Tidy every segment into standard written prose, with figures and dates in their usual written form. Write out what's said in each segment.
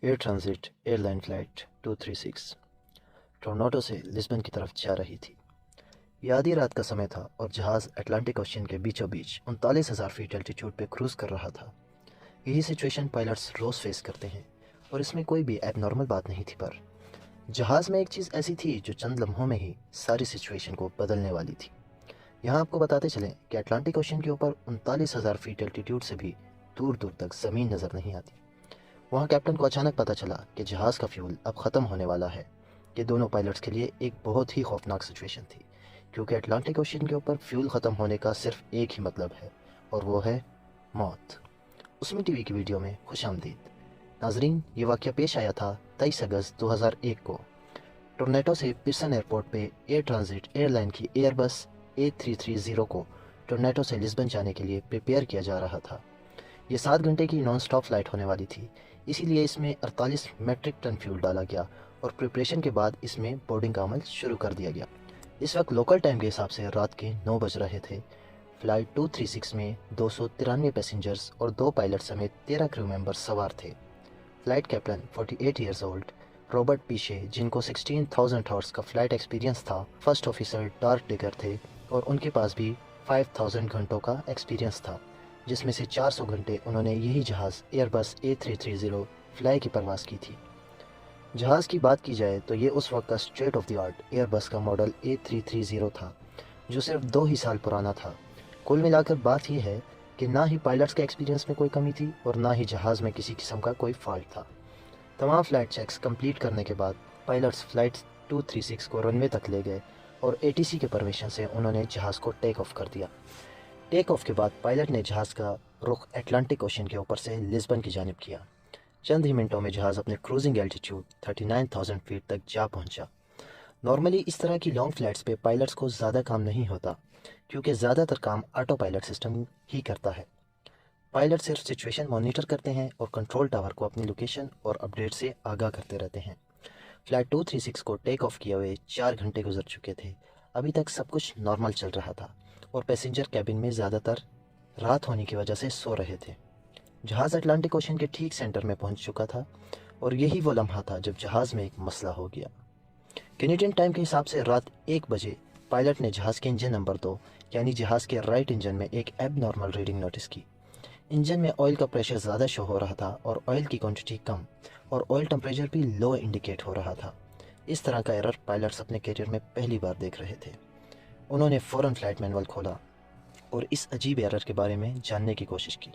Air transit airline flight 236 Toronto से Lisbon की तरफ जा रही थी। यह आधी रात का समय था और जहाज़ अटलांटिक ओशन के बीचों बीच 39,000 फीट एल्टीट्यूड पे क्रूज़ कर रहा था। यही सिचुएशन पायलट्स रोज़ फेस करते हैं और इसमें कोई भी एबनॉर्मल बात नहीं थी, पर जहाज़ में एक चीज़ ऐसी थी जो चंद लम्हों में ही सारी सिचुएशन को बदलने वाली थी। यहाँ आपको बताते चलें कि अटलांटिक ओशन के ऊपर 39,000 फीट एल्टीट्यूड से भी दूर दूर तक ज़मीन नज़र नहीं आती। वहाँ कैप्टन को अचानक पता चला कि जहाज़ का फ्यूल अब ख़त्म होने वाला है। ये दोनों पायलट्स के लिए एक बहुत ही खौफनाक सिचुएशन थी, क्योंकि अटलांटिक ओशन के ऊपर फ्यूल ख़त्म होने का सिर्फ एक ही मतलब है, और वो है मौत। उसमें टीवी की वीडियो में खुशामदीद नाजरीन, ये वाक़या पेश आया था 23 अगस्त 2001 को। टोरंटो से पिर्सन एयरपोर्ट पे एयर ट्रांजिट एयरलाइन की एयरबस A330 को टोरंटो से लिस्बन जाने के लिए प्रिपेयर किया जा रहा था। ये 7 घंटे की नॉन स्टॉप फ्लाइट होने वाली थी, इसीलिए इसमें 48 मेट्रिक टन फ्यूल डाला गया और प्रिपरेशन के बाद इसमें बोर्डिंग का अमल शुरू कर दिया गया। इस वक्त लोकल टाइम के हिसाब से रात के 9 बज रहे थे। फ्लाइट 236 में 293 पैसेंजर्स और 2 पायलट समेत 13 क्रू मेंबर्स सवार थे। Flight captain 48 years old Robert Piche, जिनको 16,000 हॉर्स का फ्लाइट एक्सपीरियंस था, फर्स्ट ऑफिसर डार्क डिगर थे और उनके पास भी 5,000 घंटों का एक्सपीरियंस था, जिसमें से 400 घंटे उन्होंने यही जहाज़ एयरबस A330 फ्लाई की परवाज़ की थी। जहाज़ की बात की जाए तो ये उस वक्त का state of the art Airbus का मॉडल A330 था, जो सिर्फ 2 ही साल पुराना था। कुल मिलाकर बात यह है कि ना ही पायलट्स के एक्सपीरियंस में कोई कमी थी और ना ही जहाज़ में किसी किस्म का कोई फॉल्ट था। तमाम फ्लाइट चेक्स कंप्लीट करने के बाद पायलट्स फ्लाइट 236 को रनवे तक ले गए और ATC के परमिशन से उन्होंने जहाज़ को टेक ऑफ कर दिया। टेक ऑफ के बाद पायलट ने जहाज़ का रुख अटलांटिक ओशन के ऊपर से लिस्बन की जानिब किया। चंद ही मिनटों में जहाज़ अपने क्रूजिंग एल्टीट्यूड 39,000 फीट तक जा पहुंचा। नॉर्मली इस तरह की लॉन्ग फ्लाइट्स पे पायलट्स को ज़्यादा काम नहीं होता, क्योंकि ज़्यादातर काम ऑटो पायलट सिस्टम ही करता है। पायलट सिर्फ सिचुएशन मॉनिटर करते हैं और कंट्रोल टावर को अपनी लोकेशन और अपडेट से आगाह करते रहते हैं। फ्लाइट 236 को टेक ऑफ किए हुए 4 घंटे गुजर चुके थे। अभी तक सब कुछ नॉर्मल चल रहा था और पैसेंजर कैबिन में ज़्यादातर रात होने की वजह से सो रहे थे। जहाज़ अटलांटिक ओशन के ठीक सेंटर में पहुंच चुका था और यही वो लम्हा था जब जहाज़ में एक मसला हो गया। कैनेडियन टाइम के हिसाब से रात 1 बजे पायलट ने जहाज़ के इंजन नंबर 2 यानी जहाज़ के राइट इंजन में एक एबनॉर्मल रीडिंग नोटिस की। इंजन में ऑयल का प्रेशर ज़्यादा शो हो रहा था और ऑयल की क्वांटिटी कम, और ऑयल टेम्परेचर भी लो इंडिकेट हो रहा था। इस तरह का एरर पायलट्स अपने करियर में पहली बार देख रहे थे। उन्होंने फ़ौरन फ्लाइट मैनुअल खोला और इस अजीब एरर के बारे में जानने की कोशिश की।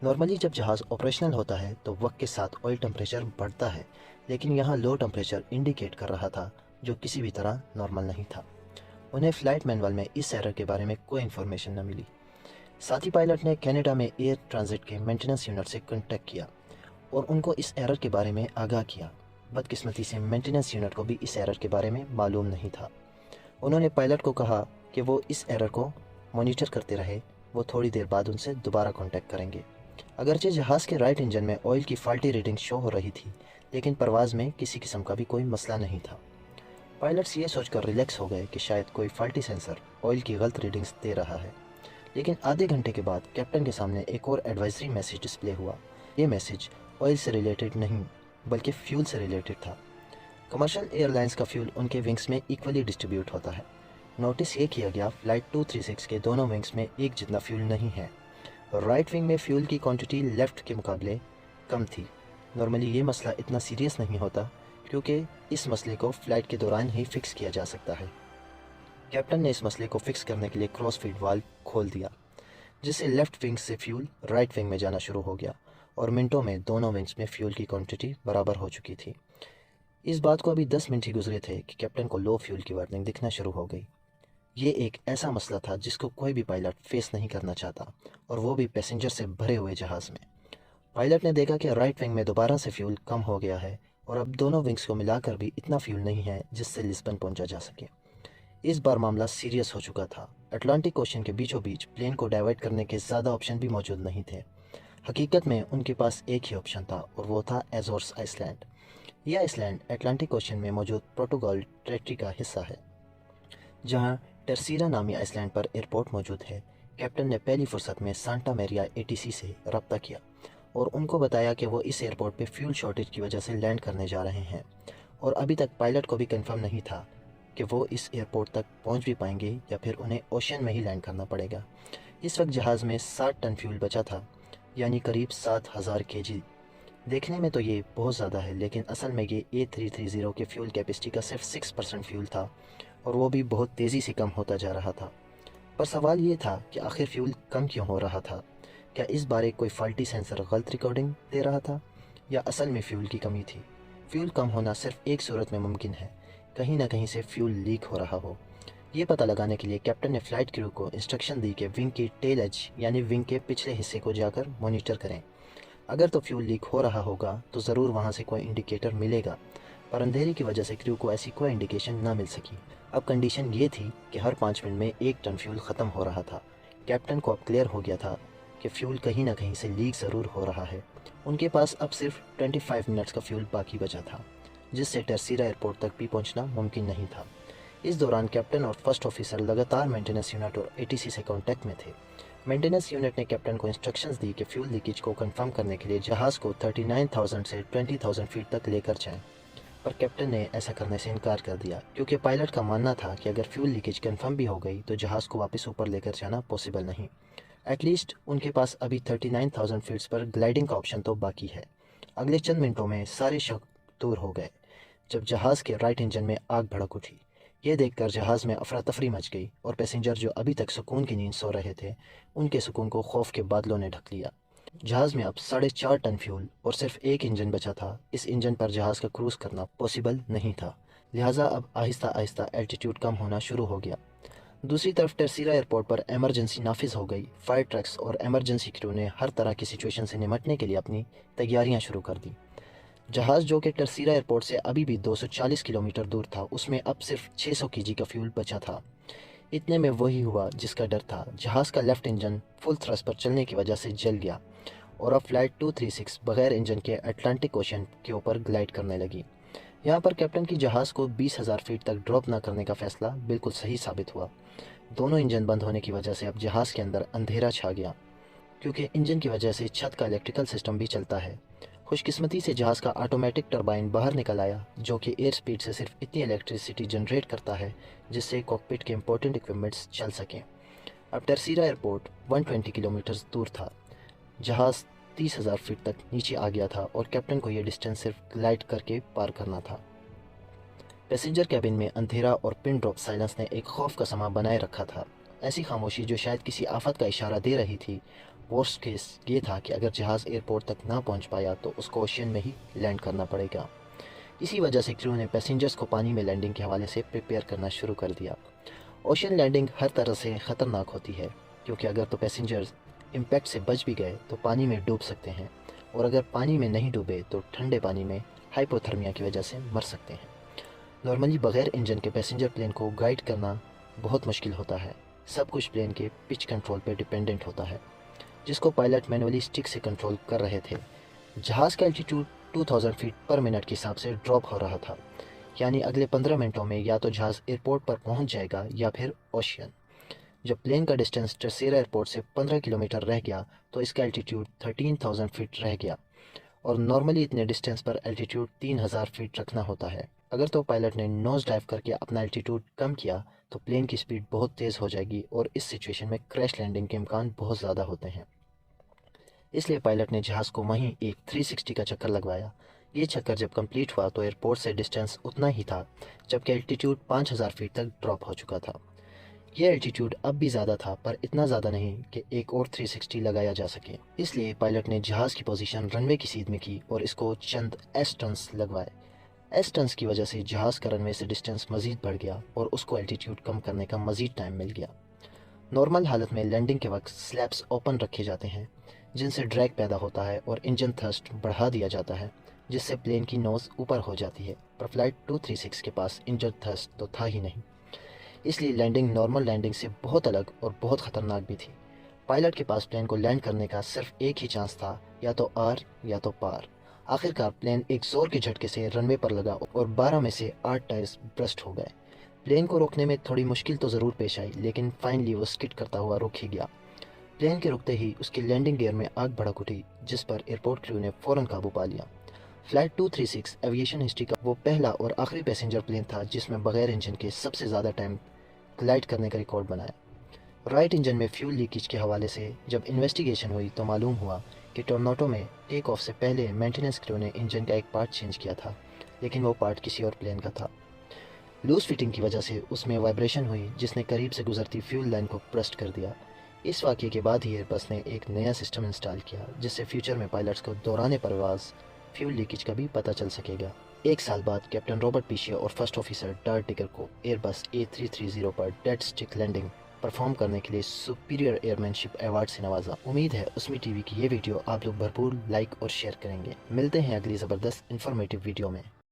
नॉर्मली जब जहाज़ ऑपरेशनल होता है तो वक्त के साथ ऑयल टेम्परेचर बढ़ता है, लेकिन यहाँ लो टेम्परेचर इंडिकेट कर रहा था, जो किसी भी तरह नॉर्मल नहीं था। उन्हें फ़्लाइट मैनुअल में इस एरर के बारे में कोई इन्फॉर्मेशन न मिली। साथी पायलट ने कनाडा में एयर ट्रांजिट के मेंटेनेंस यूनिट से कांटेक्ट किया और उनको इस एरर के बारे में आगाह किया। बदकिस्मती से मेंटेनेंस यूनिट को भी इस एरर के बारे में मालूम नहीं था। उन्होंने पायलट को कहा कि वो इस एरर को मॉनिटर करते रहे, वो थोड़ी देर बाद उनसे दोबारा कांटेक्ट करेंगे। अगरचे जहाज़ के राइट इंजन में ऑयल की फॉल्टी रीडिंग शो हो रही थी, लेकिन परवाज़ में किसी किस्म का भी कोई मसला नहीं था। पायलट्स ये सोचकर रिलैक्स हो गए कि शायद कोई फॉल्टी सेंसर ऑयल की गलत रीडिंग्स दे रहा है। लेकिन आधे घंटे के बाद कैप्टन के सामने एक और एडवाइजरी मैसेज डिस्प्ले हुआ। ये मैसेज ऑयल से रिलेटेड नहीं, बल्कि फ्यूल से रिलेटेड था। कमर्शियल एयरलाइंस का फ्यूल उनके विंग्स में इक्वली डिस्ट्रीब्यूट होता है। नोटिस ये किया गया फ्लाइट 236 के दोनों विंग्स में एक जितना फ्यूल नहीं है। राइट विंग में फ्यूल की क्वांटिटी लेफ्ट के मुकाबले कम थी। नॉर्मली ये मसला इतना सीरियस नहीं होता, क्योंकि इस मसले को फ्लाइट के दौरान ही फिक्स किया जा सकता है। कैप्टन ने इस मसले को फिक्स करने के लिए क्रॉस फीड वाल्व खोल दिया, जिससे लेफ्ट विंग से फ्यूल राइट विंग में जाना शुरू हो गया और मिनटों में दोनों विंग्स में फ्यूल की क्वांटिटी बराबर हो चुकी थी। इस बात को अभी 10 मिनट ही गुजरे थे कि कैप्टन को लो फ्यूल की वार्निंग दिखना शुरू हो गई। ये एक ऐसा मसला था जिसको कोई भी पायलट फेस नहीं करना चाहता, और वो भी पैसेंजर से भरे हुए जहाज़ में। पायलट ने देखा कि राइट विंग में दोबारा से फ्यूल कम हो गया है और अब दोनों विंग्स को मिलाकर भी इतना फ्यूल नहीं है जिससे लिस्बन पहुंचा जा सके। इस बार मामला सीरियस हो चुका था। अटलांटिक ओशन के बीचों बीच प्लेन को डाइवर्ट करने के ज़्यादा ऑप्शन भी मौजूद नहीं थे। हकीकत में उनके पास एक ही ऑप्शन था और वो था एज़ोर्स आइसलैंड। यह आइसलैंड अटलांटिक ओशन में मौजूद प्रोटोगॉल टेरिटरी का हिस्सा है, जहाँ टर्सीरा नामी आइसलैंड पर एयरपोर्ट मौजूद है। कैप्टन ने पहली फुर्सत में सांता मैरिया ATC से रब्ता किया اور ان کو بتایا کہ وہ اس ایئرپورٹ پہ فیول شارٹیج کی وجہ سے لینڈ کرنے جا رہے ہیں، اور ابھی تک پائلٹ کو بھی کنفرم نہیں تھا کہ وہ اس ایئرپورٹ تک پہنچ بھی پائیں گے یا پھر انہیں اوشین میں ہی لینڈ کرنا پڑے گا۔ اس وقت جہاز میں 60 ٹن فیول بچا تھا، یعنی قریب 7000 کے جی۔ دیکھنے میں تو یہ بہت زیادہ ہے، لیکن اصل میں یہ A330 کے فیول کیپیسٹی کا صرف 6% فیول تھا، اور وہ بھی بہت تیزی سے کم ہوتا جا رہا تھا۔ پر سوال یہ تھا کہ آخر فیول کم کیوں ہو رہا تھا؟ کیا اس بارے کوئی فالٹی سینسر غلط ریکارڈنگ دے رہا تھا، یا اصل میں فیول کی کمی تھی؟ فیول کم ہونا صرف ایک صورت میں ممکن ہے، کہیں نہ کہیں سے فیول لیک ہو رہا ہو۔ یہ پتہ لگانے کے لیے کیپٹن نے فلائٹ کریو کو انسٹرکشن دی کہ ونگ کی ٹیل ایج یعنی ونگ کے پچھلے حصے کو جا کر مانیٹر کریں۔ اگر تو فیول لیک ہو رہا ہوگا تو ضرور وہاں سے کوئی انڈیکیٹر ملے گا، پر اندھیرے کی وجہ سے کریو کو ایسی کوئی انڈیکیشن نہ مل سکی۔ اب کنڈیشن یہ تھی کہ ہر 5 منٹ میں 1 ٹن فیول ختم ہو رہا تھا۔ کیپٹن کو اب کلیئر ہو گیا تھا کہ فیول کہیں نہ کہیں سے لیک ضرور ہو رہا ہے۔ ان کے پاس اب صرف 25 منٹس کا فیول باقی بچا تھا، جس سے ٹرسیرا ایئرپورٹ تک بھی پہنچنا ممکن نہیں تھا۔ اس دوران کیپٹن اور فرسٹ آفیسر لگاتار مینٹیننس یونٹ اور ATC سے کانٹیکٹ میں تھے۔ مینٹیننس یونٹ نے کیپٹن کو انسٹرکشنز دی کہ فیول لیکیج کو کنفرم کرنے کے لیے جہاز کو 39,000 سے 20,000 فیٹ تک لے کر جائیں، پر کیپٹن نے ایسا کرنے سے انکار کر دیا، کیونکہ پائلٹ کا ماننا تھا کہ اگر فیول لیکیج کنفرم بھی ہو گئی تو جہاز کو واپس اوپر لے کر جانا پاسبل نہیں۔ ایٹ لیسٹ ان کے پاس ابھی 39,000 فیٹس پر گلائڈنگ کا آپشن تو باقی ہے۔ اگلے چند منٹوں میں سارے شک دور ہو گئے جب جہاز کے رائٹ انجن میں آگ بھڑک اٹھی۔ یہ دیکھ کر جہاز میں افراتفری مچ گئی، اور پیسنجر جو ابھی تک سکون کی نیند سو رہے تھے، ان کے سکون کو خوف کے بادلوں نے ڈھک لیا۔ جہاز میں اب 4.5 ٹن فیول اور صرف ایک انجن بچا تھا۔ اس انجن پر جہاز کا کروز کرنا پاسبل نہیں تھا، لہٰذا اب آہستہ آہستہ الٹیٹیوڈ کم ہونا شروع ہو گیا۔ دوسری طرف ٹرسیرا ایئرپورٹ پر ایمرجنسی نافذ ہو گئی۔ فائر ٹرکس اور ایمرجنسی کریو نے ہر طرح کی سچویشن سے نمٹنے کے لیے اپنی تیاریاں شروع کر دیں۔ جہاز جو کہ ٹرسیرا ایئرپورٹ سے ابھی بھی 240 کلومیٹر دور تھا، اس میں اب صرف 600 کے جی کا فیول بچا تھا۔ اتنے میں وہی ہوا جس کا ڈر تھا۔ جہاز کا لیفٹ انجن فل تھرسٹ پر چلنے کی وجہ سے جل گیا، اور اب فلائٹ 236 بغیر انجن کے اٹلانٹک اوشین کے اوپر گلائڈ کرنے لگی۔ یہاں پر کیپٹن کی جہاز کو 20,000 فیٹ تک ڈراپ نہ کرنے کا فیصلہ بالکل صحیح ثابت ہوا۔ دونوں انجن بند ہونے کی وجہ سے اب جہاز کے اندر اندھیرا چھا گیا، کیونکہ انجن کی وجہ سے چھت کا الیکٹریکل سسٹم بھی چلتا ہے۔ خوش قسمتی سے جہاز کا آٹومیٹک ٹربائن باہر نکل آیا، جو کہ ایئر سپیڈ سے صرف اتنی الیکٹریسٹی جنریٹ کرتا ہے جس سے کاکپٹ کے امپورٹنٹ اکوپمنٹس چل سکیں۔ اب ٹرسیرا ایئرپورٹ 120 کلومیٹرز دور تھا۔ جہاز 30,000 فٹ تک نیچے آ گیا تھا، اور کیپٹن کو یہ ڈسٹینس صرف گلائڈ کر کے پار کرنا تھا۔ پیسنجر کیبن میں اندھیرا اور پن ڈراپ سائلنس نے ایک خوف کا سما بنائے رکھا تھا، ایسی خاموشی جو شاید کسی آفت کا اشارہ دے رہی تھی۔ ورسٹ کیس یہ تھا کہ اگر جہاز ایئرپورٹ تک نہ پہنچ پایا تو اس کو اوشین میں ہی لینڈ کرنا پڑے گا۔ اسی وجہ سے کریو نے پیسنجرز کو پانی میں لینڈنگ کے حوالے سے پریپیئر کرنا شروع کر دیا۔ اوشین لینڈنگ ہر طرح سے خطرناک ہوتی ہے، کیونکہ اگر تو پیسنجرز امپیکٹ سے بچ بھی گئے تو پانی میں ڈوب سکتے ہیں، اور اگر پانی میں نہیں ڈوبے تو ٹھنڈے پانی میں ہائپوتھرمیا کی وجہ سے مر سکتے ہیں۔ نارملی بغیر انجن کے پیسنجر پلین کو گائیڈ کرنا بہت مشکل ہوتا ہے۔ سب کچھ پلین کے پچ کنٹرول پہ ڈیپینڈنٹ ہوتا ہے، جس کو پائلٹ مینولی اسٹک سے کنٹرول کر رہے تھے۔ جہاز کا الٹیٹیوڈ 2000 فیٹ پر منٹ کے حساب سے ڈراپ ہو رہا تھا، یعنی اگلے 15 منٹوں میں یا تو جہاز ایئرپورٹ پر پہنچ جائے گا یا پھر اوشین۔ جب پلین کا ڈسٹینس ٹرسیرا ایئرپورٹ سے 15 کلومیٹر رہ گیا تو اس کا الٹیٹیوڈ 13,000 فٹ رہ گیا، اور نارملی اتنے ڈسٹینس پر الٹیٹیوڈ 3,000 فٹ رکھنا ہوتا ہے۔ اگر تو پائلٹ نے نوز ڈائیو کر کے اپنا الٹیٹیوڈ کم کیا تو پلین کی سپیڈ بہت تیز ہو جائے گی، اور اس سچویشن میں کریش لینڈنگ کے امکان بہت زیادہ ہوتے ہیں۔ اس لیے پائلٹ نے جہاز کو وہیں ایک 360 کا چکر لگوایا۔ یہ چکر جب کمپلیٹ ہوا تو ایئرپورٹ سے ڈسٹینس اتنا ہی تھا، جبکہ الٹیٹیوڈ 5,000 فٹ تک ڈراپ ہو چکا تھا۔ یہ الٹیٹیوڈ اب بھی زیادہ تھا، پر اتنا زیادہ نہیں کہ ایک اور 360 لگایا جا سکے۔ اس لیے پائلٹ نے جہاز کی پوزیشن رن وے کی سیدھ میں کی اور اس کو چند ایس ٹرنس لگوائے۔ ایس ٹرنس کی وجہ سے جہاز کا رن وے سے ڈسٹینس مزید بڑھ گیا، اور اس کو الٹیٹیوڈ کم کرنے کا مزید ٹائم مل گیا۔ نارمل حالت میں لینڈنگ کے وقت سلیپس اوپن رکھے جاتے ہیں، جن سے ڈریگ پیدا ہوتا ہے اور انجن تھرسٹ بڑھا دیا جاتا ہے، جس سے پلین کی نوز اوپر ہو جاتی ہے۔ پر فلائٹ 236 کے پاس انجن تھرسٹ تو تھا ہی نہیں، اس لیے لینڈنگ نارمل لینڈنگ سے بہت الگ اور بہت خطرناک بھی تھی۔ پائلٹ کے پاس پلین کو لینڈ کرنے کا صرف ایک ہی چانس تھا، یا تو آر یا تو پار۔ آخرکار پلین ایک زور کے جھٹکے سے رن وے پر لگا اور 12 میں سے 8 ٹائرز برسٹ ہو گئے۔ پلین کو روکنے میں تھوڑی مشکل تو ضرور پیش آئی، لیکن فائنلی وہ اسکڈ کرتا ہوا رک ہی گیا۔ प्लेन के रुकते ही उसके लैंडिंग गियर में आग भड़क उठी, जिस पर एयरपोर्ट क्रू ने फौरन काबू पा लिया। फ्लाइट 236 एविएशन हिस्ट्री का वो पहला और आखिरी पैसेंजर प्लेन था जिसमें बगैर इंजन के सबसे ज़्यादा टाइम ग्लाइड करने का रिकॉर्ड बनाया। राइट इंजन में फ्यूल लीकेज के हवाले से जब इन्वेस्टिगेशन हुई तो मालूम हुआ कि टोरंटो में टेक ऑफ से पहले मेंटेनेंस क्रू ने इंजन का एक पार्ट चेंज किया था, लेकिन वो पार्ट किसी और प्लेन का था। लूज फिटिंग की वजह से उसमें वाइब्रेशन हुई, जिसने करीब से गुजरती फ्यूल लाइन को ब्रस्ट कर दिया। इस वाक़ये के बाद ही एयरबस ने एक नया सिस्टम इंस्टॉल किया, जिससे फ्यूचर में पायलट्स को दौरान परवाज़ फ्यूल लीकेज का भी पता चल सकेगा। एक साल बाद कैप्टन रॉबर्ट पीशिया और फर्स्ट ऑफिसर डार्ट टिकर को एयरबस A330 पर डेड स्टिक लैंडिंग परफॉर्म करने के लिए सुपीरियर एयरमैनशिप अवार्ड से नवाजा। उम्मीद है उसमी टीवी की ये वीडियो आप लोग भरपूर लाइक और शेयर करेंगे। मिलते हैं अगली ज़बरदस्त इन्फॉर्मेटिव वीडियो में।